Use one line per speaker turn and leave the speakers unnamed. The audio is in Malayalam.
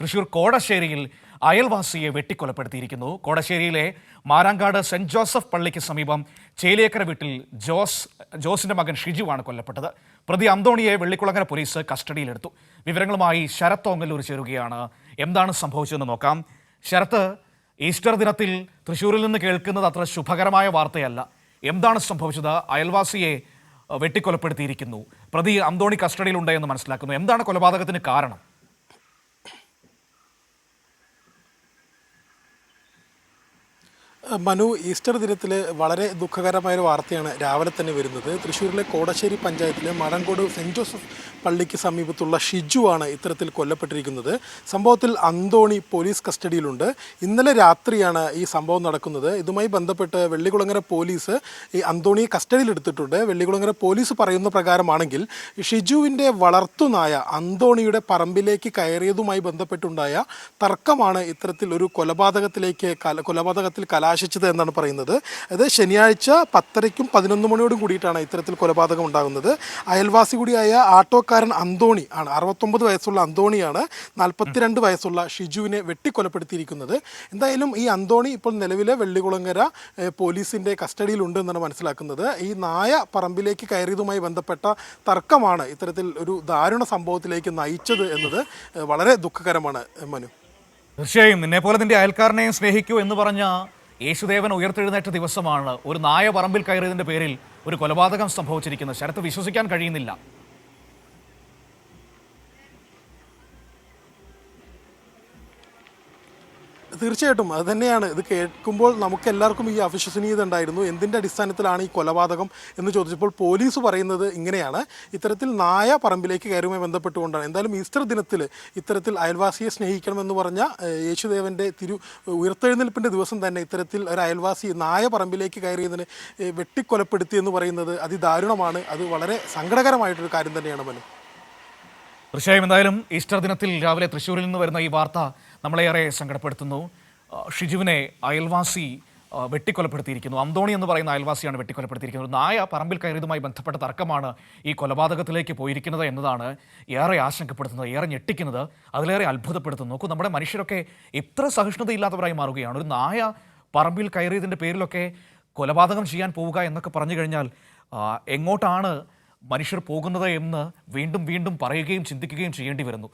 തൃശൂർ കോടശ്ശേരിയിൽ അയൽവാസിയെ വെട്ടിക്കൊലപ്പെടുത്തിയിരിക്കുന്നു. കോടശ്ശേരിയിലെ മാരാങ്കാട് സെന്റ് ജോസഫ് പള്ളിക്ക് സമീപം ചേലിയേക്കര വീട്ടിൽ ജോസിന്റെ മകൻ ഷിജുവാണ് കൊല്ലപ്പെട്ടത്. പ്രതി അന്തോണിയെ വെള്ളിക്കുളങ്ങര പോലീസ് കസ്റ്റഡിയിലെടുത്തു. വിവരങ്ങളുമായി ശരത്ത് ഓങ്ങല്ലൂർ ചേരുകയാണ്. എന്താണ് സംഭവിച്ചതെന്ന് നോക്കാം. ശരത്ത്, ഈസ്റ്റർ ദിനത്തിൽ തൃശ്ശൂരിൽ നിന്ന് കേൾക്കുന്നത് അത്ര ശുഭകരമായ വാർത്തയല്ല. എന്താണ് സംഭവിച്ചത്? അയൽവാസിയെ വെട്ടിക്കൊലപ്പെടുത്തിയിരിക്കുന്നു. പ്രതി അന്തോണി കസ്റ്റഡിയിലുണ്ട് എന്ന് മനസ്സിലാക്കുന്നു. എന്താണ് കൊലപാതകത്തിന് കാരണം?
മനു, ഈസ്റ്റർ ദിനത്തിൽ വളരെ ദുഃഖകരമായൊരു വാർത്തയാണ് രാവിലെ തന്നെ വരുന്നത്. തൃശ്ശൂരിലെ കോടശ്ശേരി പഞ്ചായത്തിലെ മാടങ്കോട് സെൻറ്റ് ജോസഫ് പള്ളിക്ക് സമീപത്തുള്ള ഷിജുവാണ് ഇത്തരത്തിൽ കൊല്ലപ്പെട്ടിരിക്കുന്നത്. സംഭവത്തിൽ അന്തോണി പോലീസ് കസ്റ്റഡിയിലുണ്ട്. ഇന്നലെ രാത്രിയാണ് ഈ സംഭവം നടക്കുന്നത്. ഇതുമായി ബന്ധപ്പെട്ട് വെള്ളിക്കുളങ്ങര പോലീസ് ഈ അന്തോണിയെ കസ്റ്റഡിയിലെടുത്തിട്ടുണ്ട്. വെള്ളിക്കുളങ്ങര പോലീസ് പറയുന്ന പ്രകാരമാണെങ്കിൽ ഷിജുവിൻ്റെ വളർത്തുനായ അന്തോണിയുടെ പറമ്പിലേക്ക് കയറിയതുമായി ബന്ധപ്പെട്ടുണ്ടായ തർക്കമാണ് ഇത്തരത്തിൽ ഒരു കൊലപാതകത്തിൽ കലാശിച്ചത് എന്നാണ് പറയുന്നത്. അത് ശനിയാഴ്ച 10:30ക്കും 11 മണിയോടും കൂടിയിട്ടാണ് ഇത്തരത്തിൽ കൊലപാതകം ഉണ്ടാകുന്നത്. അയൽവാസി കൂടിയായ ആട്ടോക്കാരൻ അന്തോണി ആണ്, 69 വയസ്സുള്ള അന്തോണിയാണ് 42 വയസ്സുള്ള ഷിജുവിനെ വെട്ടിക്കൊലപ്പെടുത്തിയിരിക്കുന്നത്. എന്തായാലും ഈ അന്തോണി ഇപ്പോൾ നിലവിലെ വെള്ളിക്കുളങ്ങര പോലീസിൻ്റെ കസ്റ്റഡിയിലുണ്ട് എന്നാണ് മനസ്സിലാക്കുന്നത്. ഈ നായ പറമ്പിലേക്ക് കയറിയതുമായി ബന്ധപ്പെട്ട തർക്കമാണ് ഇത്തരത്തിൽ ഒരു ദാരുണ സംഭവത്തിലേക്ക് നയിച്ചത് എന്നത് വളരെ ദുഃഖകരമാണ്. മനു,
തീർച്ചയായും നിന്നെപ്പോലെ നിന്റെ അയൽക്കാരനെയും സ്നേഹിക്കൂ എന്ന് പറഞ്ഞ യേശുദേവൻ ഉയർത്തെഴുന്നേറ്റ ദിവസമാണ് ഒരു നായ പറമ്പിൽ കയറിയതിന്റെ പേരിൽ ഒരു കൊലപാതകം സംഭവിച്ചിരിക്കുന്നത്. ശരത്ത്, വിശ്വസിക്കാൻ കഴിയുന്നില്ല.
തീർച്ചയായിട്ടും അത് തന്നെയാണ്. ഇത് കേൾക്കുമ്പോൾ നമുക്ക് എല്ലാവർക്കും ഈ അവിശ്വസനീയത ഉണ്ടായിരുന്നു. എന്തിൻ്റെ അടിസ്ഥാനത്തിലാണ് ഈ കൊലപാതകം എന്ന് ചോദിച്ചപ്പോൾ പോലീസ് പറയുന്നത് ഇങ്ങനെയാണ്: ഇത്തരത്തിൽ നായ പറമ്പിലേക്ക് കയറുമായി ബന്ധപ്പെട്ടുകൊണ്ടാണ്. എന്തായാലും ഈസ്റ്റർ ദിനത്തിൽ ഇത്തരത്തിൽ അയൽവാസിയെ സ്നേഹിക്കണമെന്ന് പറഞ്ഞ യേശുദേവൻ്റെ ഉയർത്തെഴുന്നേൽപ്പിൻ്റെ ദിവസം തന്നെ ഇത്തരത്തിൽ ഒരു അയൽവാസി നായ പറമ്പിലേക്ക് കയറിയതിന് വെട്ടിക്കൊലപ്പെടുത്തി എന്ന് പറയുന്നത് അതിദാരുണമാണ്. അത് വളരെ സങ്കടകരമായിട്ടൊരു കാര്യം തന്നെയാണ്. മനു,
തീർച്ചയായും എന്തായാലും ഈസ്റ്റർ ദിനത്തിൽ രാവിലെ തൃശ്ശൂരിൽ നിന്ന് വരുന്ന ഈ വാർത്ത നമ്മളേറെ സങ്കടപ്പെടുത്തുന്നു. ഷിജുവിനെ അയൽവാസി വെട്ടിക്കൊലപ്പെടുത്തിയിരിക്കുന്നു. അന്തോണി എന്ന് പറയുന്ന അയൽവാസിയാണ് വെട്ടിക്കൊലപ്പെടുത്തിയിരിക്കുന്നത്. നായ പറമ്പിൽ കയറിയതുമായി ബന്ധപ്പെട്ട തർക്കമാണ് ഈ കൊലപാതകത്തിലേക്ക് പോയിരിക്കുന്നത് എന്നതാണ് ഏറെ ആശങ്കപ്പെടുത്തുന്നത്, ഏറെ ഞെട്ടിക്കുന്നത്, അതിലേറെ അത്ഭുതപ്പെടുത്തുന്നു. നോക്കൂ, നമ്മുടെ മനുഷ്യരൊക്കെ എത്ര സഹിഷ്ണുതയില്ലാത്തവരായി മാറുകയാണ്. ഒരു നായ പറമ്പിൽ കയറിയതിൻ്റെ പേരിലൊക്കെ കൊലപാതകം ചെയ്യാൻ പോവുക എന്നൊക്കെ പറഞ്ഞു കഴിഞ്ഞാൽ എങ്ങോട്ടാണ് മനുഷ്യർ പോകുന്നത് എന്ന് വീണ്ടും വീണ്ടും പറയുകയും ചിന്തിക്കുകയും ചെയ്യേണ്ടി വരുന്നു.